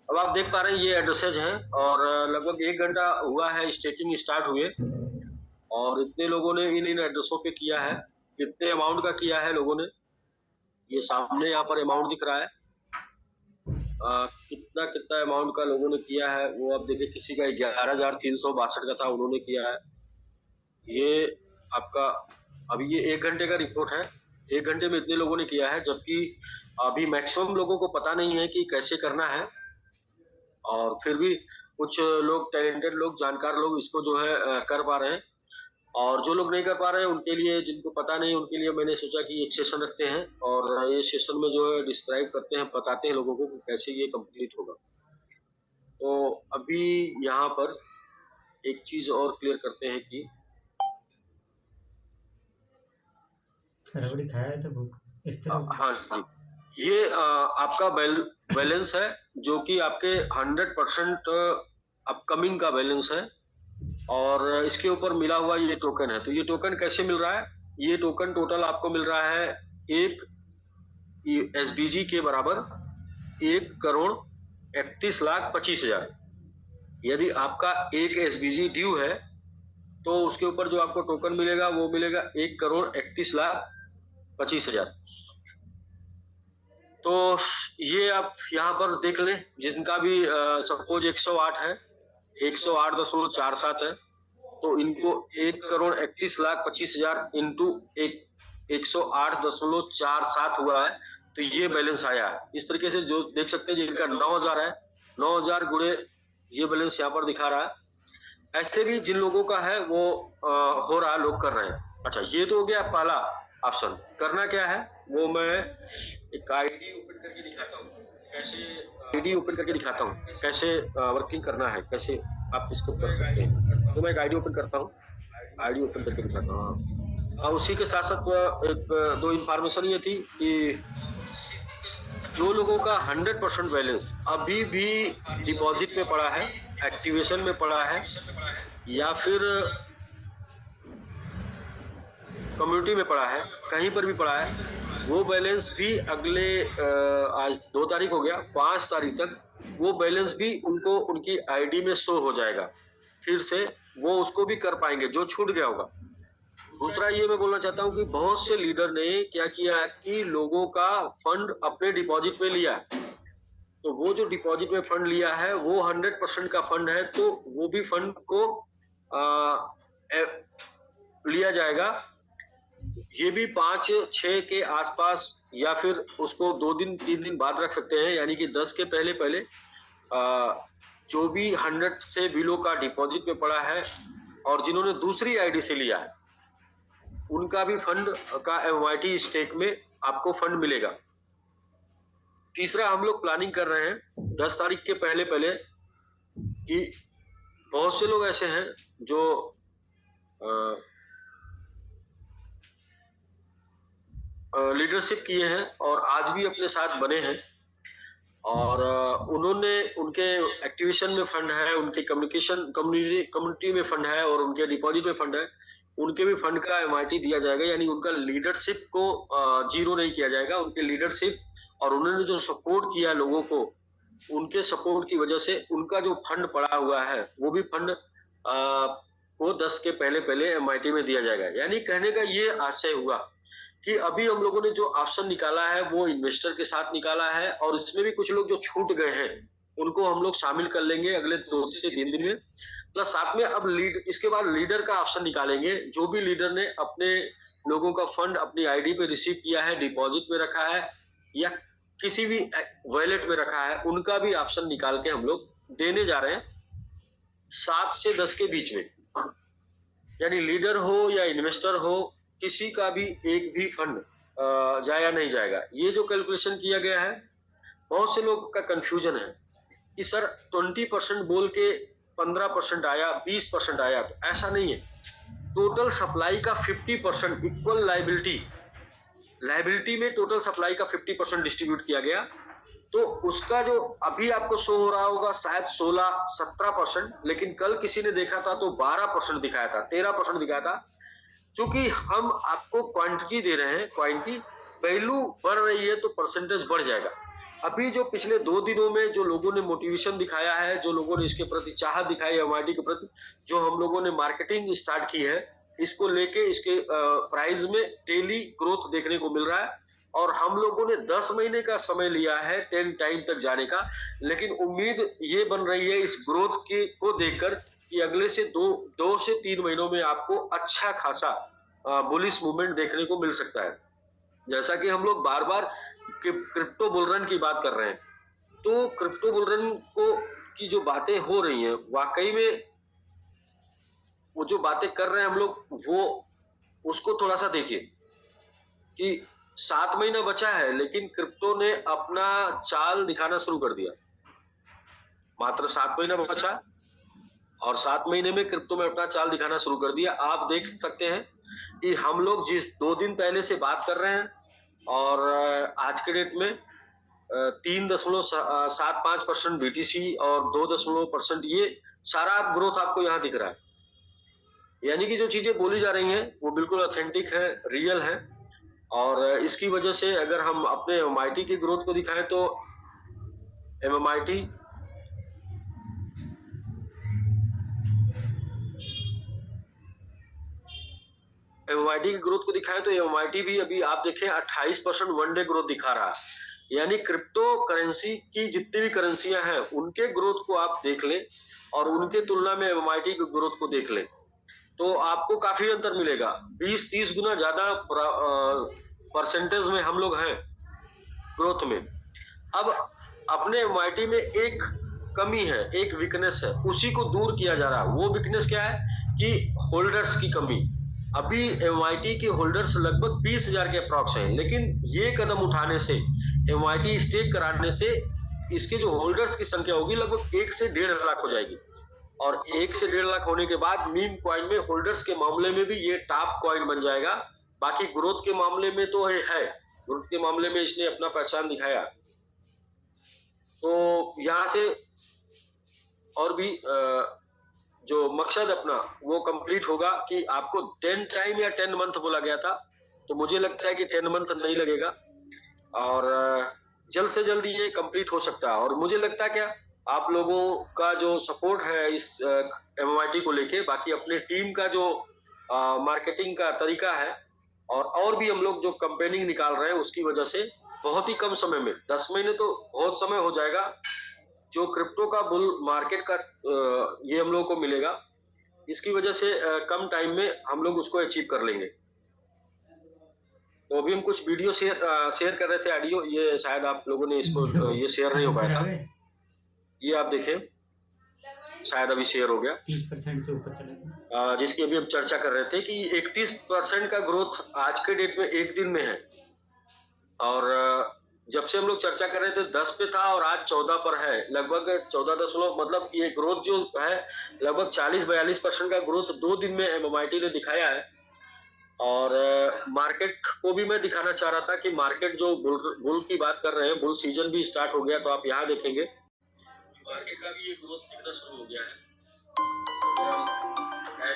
अब आप देख पा रहे हैं ये एड्रेसेज हैं और लगभग 1 घंटा हुआ है स्टेकिंग स्टार्ट हुए और इतने लोगों ने इन एड्रेसों पे किया है। कितने अमाउंट का किया है लोगों ने, ये सामने यहाँ पर अमाउंट दिख रहा है। कितना कितना अमाउंट का लोगों ने किया है वो आप देखिए, किसी का 11,362 का था, उन्होंने किया है। ये आपका अभी ये 1 घंटे का रिपोर्ट है, 1 घंटे में इतने लोगों ने किया है, जबकि अभी मैक्सिमम लोगों को पता नहीं है कि कैसे करना है। और फिर भी कुछ लोग, टैलेंटेड लोग, जानकार लोग इसको जो है कर पा रहे हैं, और जो लोग नहीं कर पा रहे हैं उनके लिए, जिनको पता नहीं, उनके लिए मैंने सोचा कि एक सेशन रखते हैं और ये सेशन में जो है डिस्क्राइब करते हैं, बताते हैं लोगों को कि कैसे ये कंप्लीट होगा। तो अभी यहाँ पर एक चीज और क्लियर करते हैं कि रबड़ी खाया है तो भूख इस तरह। हाँ जी, ये आपका बैलेंस है जो कि आपके 100% अपकमिंग का बैलेंस है और इसके ऊपर मिला हुआ ये टोकन है। तो ये टोकन कैसे मिल रहा है? ये टोकन टोटल आपको मिल रहा है एक SBG के बराबर 1,31,25,000। यदि आपका एक SBG ड्यू है तो उसके ऊपर जो आपको टोकन मिलेगा वो मिलेगा 1,31,25,000। तो ये आप यहाँ पर देख लें, जिनका भी सपोज 108 है, 108.47 है, तो इनको 1,31,25,000 इंटू 108.47 हुआ है, तो ये बैलेंस आया है। इस तरीके से जो देख सकते हैं जिनका 9,000 है, 9,000 गुणे ये बैलेंस यहाँ पर दिखा रहा है। ऐसे भी जिन लोगों का है वो हो रहा है, लोग कर रहे हैं। अच्छा, ये तो हो गया पहला ऑप्शन। करना क्या है वो मैं एक आईडी ओपन करके दिखाता हूँ, कैसे वर्किंग करना है, कैसे आप इसको कर सकते हैं। तो मैं एक आईडी ओपन करता हूँ, आईडी ओपन करके दिखाता हूँ। और उसी के साथ साथ एक दो इंफॉर्मेशन ये थी कि जो लोगों का 100% बैलेंस अभी भी डिपॉजिट में पड़ा है, एक्टिवेशन में पड़ा है, या फिर कम्युनिटी में पड़ा है, कहीं पर भी पड़ा है, वो बैलेंस भी अगले आज 2 तारीख हो गया, 5 तारीख तक वो बैलेंस भी उनको उनकी आईडी में शो हो जाएगा। फिर से वो उसको भी कर पाएंगे जो छूट गया होगा। दूसरा ये मैं बोलना चाहता हूँ कि बहुत से लीडर ने क्या किया है कि लोगों का फंड अपने डिपॉजिट में लिया है। तो वो जो डिपॉजिट में फंड लिया है वो 100% का फंड है, तो वो भी फंड को लिया जाएगा। ये भी 5-6 के आसपास, या फिर उसको 2 दिन 3 दिन बाद रख सकते हैं, यानी कि 10 के पहले पहले जो भी 100 से बिलो का डिपॉजिट में पड़ा है और जिन्होंने दूसरी आईडी से लिया है उनका भी फंड का MYT स्टेक में आपको फंड मिलेगा। तीसरा हम लोग प्लानिंग कर रहे हैं 10 तारीख के पहले पहले कि बहुत से लोग ऐसे हैं जो लीडरशिप किए हैं और आज भी अपने साथ बने हैं, और उन्होंने, उनके एक्टिवेशन में फंड है, उनके कम्युनिटी में फंड है और उनके डिपॉजिट में फंड है, उनके भी फंड का MIT दिया जाएगा। यानी उनका लीडरशिप को जीरो नहीं किया जाएगा। उनके लीडरशिप और उन्होंने जो सपोर्ट किया लोगों को, उनके सपोर्ट की वजह से उनका जो फंड पड़ा हुआ है वो भी फंड को 10 के पहले पहले MIT में दिया जाएगा। यानी कहने का ये आशय हुआ कि अभी हम लोगों ने जो ऑप्शन निकाला है वो इन्वेस्टर के साथ निकाला है, और इसमें भी कुछ लोग जो छूट गए हैं उनको हम लोग शामिल कर लेंगे अगले 2 से 3 दिन में। प्लस साथ में अब इसके बाद लीडर का ऑप्शन निकालेंगे। जो भी लीडर ने अपने लोगों का फंड अपनी आईडी पे रिसीव किया है, डिपॉजिट में रखा है या किसी भी वॉलेट में रखा है, उनका भी ऑप्शन निकाल के हम लोग देने जा रहे हैं 7 से 10 के बीच में। यानी लीडर हो या इन्वेस्टर हो, किसी का भी एक भी फंड जाया नहीं जाएगा। ये जो कैलकुलेशन किया गया है, बहुत से लोग का कंफ्यूजन है कि सर 20% बोल के 15% आया, 20% आया, तो ऐसा नहीं है। टोटल सप्लाई का 50% इक्वल लाइबिलिटी में टोटल सप्लाई का 50% डिस्ट्रीब्यूट किया गया। तो उसका जो अभी आपको शो हो रहा होगा शायद 16-17%, लेकिन कल किसी ने देखा था तो 12% दिखाया था, 13% दिखाया था। क्योंकि हम आपको क्वांटिटी दे रहे हैं, क्वांटिटी वैल्यू बढ़ रही है तो परसेंटेज बढ़ जाएगा। अभी जो पिछले 2 दिनों में जो लोगों ने मोटिवेशन दिखाया है, जो लोगों ने इसके प्रति चाहत दिखाई है एमआईटी के प्रति, जो हम लोगों ने मार्केटिंग स्टार्ट की है, इसको लेके इसके प्राइस में डेली ग्रोथ देखने को मिल रहा है और हम लोगों ने 10 महीने का समय लिया है 10 टाइम तक जाने का, लेकिन उम्मीद ये बन रही है इस ग्रोथ की को देखकर कि अगले से 2 से 3 महीनों में आपको अच्छा खासा बुलिश मूवमेंट देखने को मिल सकता है। जैसा कि हम लोग बार-बार क्रिप्टो बुल रन की बात कर रहे हैं, तो क्रिप्टो बुल रन को की जो बातें हो रही हैं, वाक़ई में वो जो बातें कर रहे हैं हम लोग, वो उसको थोड़ा-सा देखिए कि 7 महीना बचा है, लेकिन क्रिप्टो ने अपना चाल दिखाना शुरू कर दिया। मात्र 7 महीना बचा और 7 महीने में क्रिप्टो में अपना चाल दिखाना शुरू कर दिया। आप देख सकते हैं कि हम लोग जिस 2 दिन पहले से बात कर रहे हैं और आज के डेट में 3.75% बीटीसी और 2% ये सारा ग्रोथ आपको यहाँ दिख रहा है। यानी कि जो चीजें बोली जा रही हैं वो बिल्कुल ऑथेंटिक है, रियल है और इसकी वजह से अगर हम अपने एमआईटी की ग्रोथ को दिखाएं तो एमआईटी एमआईटी की ग्रोथ को दिखाएं तो एमआईटी भी अभी आप देखें 28% वन डे ग्रोथ दिखा रहा है। यानी क्रिप्टो करेंसी की जितनी भी करेंसियां हैं उनके ग्रोथ को आप देख लें और उनके तुलना में एमआईटी की ग्रोथ को देख लें तो आपको काफी अंतर मिलेगा। 20-30 गुना ज्यादा परसेंटेज में हम लोग हैं ग्रोथ में। अब अपने एमआईटी में एक कमी है, एक वीकनेस है, उसी को दूर किया जा रहा है। वो वीकनेस क्या है कि होल्डर्स की कमी। अभी एमआईटी के होल्डर्स लगभग 20,000 के अप्रॉक्स हैं, लेकिन ये कदम उठाने से एमआईटी स्टेक कराने से इसके जो होल्डर्स की संख्या होगी लगभग 1 से 1.5 लाख हो जाएगी और 1 से 1.5 लाख होने के बाद मीम कॉइन में होल्डर्स के मामले में भी ये टॉप कॉइन बन जाएगा। बाकी ग्रोथ के मामले में तो है, ग्रोथ के मामले में इसने अपना पहचान दिखाया। तो यहाँ से और भी जो मकसद अपना वो कंप्लीट होगा कि आपको 10 टाइम या 10 मंथ बोला गया था, तो मुझे लगता है कि 10 मंथ नहीं लगेगा और जल्द से जल्द ये कंप्लीट हो सकता है। और मुझे लगता है क्या आप लोगों का जो सपोर्ट है इस एमआईटी को लेके, बाकी अपने टीम का जो मार्केटिंग का तरीका है और भी हम लोग जो कंपेनिंग निकाल रहे हैं उसकी वजह से बहुत ही कम समय में 10 महीने तो बहुत समय हो जाएगा जो क्रिप्टो का बुल मार्केट का ये हम लोगों को मिलेगा। इसकी वजह से कम टाइम में हम लोग उसको अचीव कर लेंगे। तो अभी हम कुछ वीडियो शेयर कर रहे थे, ऑडियो, ये शायद आप लोगों ने इसको ये शेयर नहीं हो पाया था। ये आप देखें, शायद अभी शेयर हो गया। 30% से ऊपर चला गया, जिसकी अभी हम चर्चा कर रहे थे कि 31% का ग्रोथ आज के डेट में एक दिन में है और जब से हम लोग चर्चा कर रहे थे 10 पे था और आज 14 पर है, लगभग 14 मतलब ये ग्रोथ जो है लगभग 40-42% का ग्रोथ 2 दिन में एमआईटी ने दिखाया है। और मार्केट को भी मैं दिखाना चाह रहा था कि मार्केट जो बुल की बात कर रहे हैं, बुल सीजन भी स्टार्ट हो गया, तो आप यहाँ देखेंगे मार्केट का भी ये ग्रोथ दिखना शुरू हो गया है।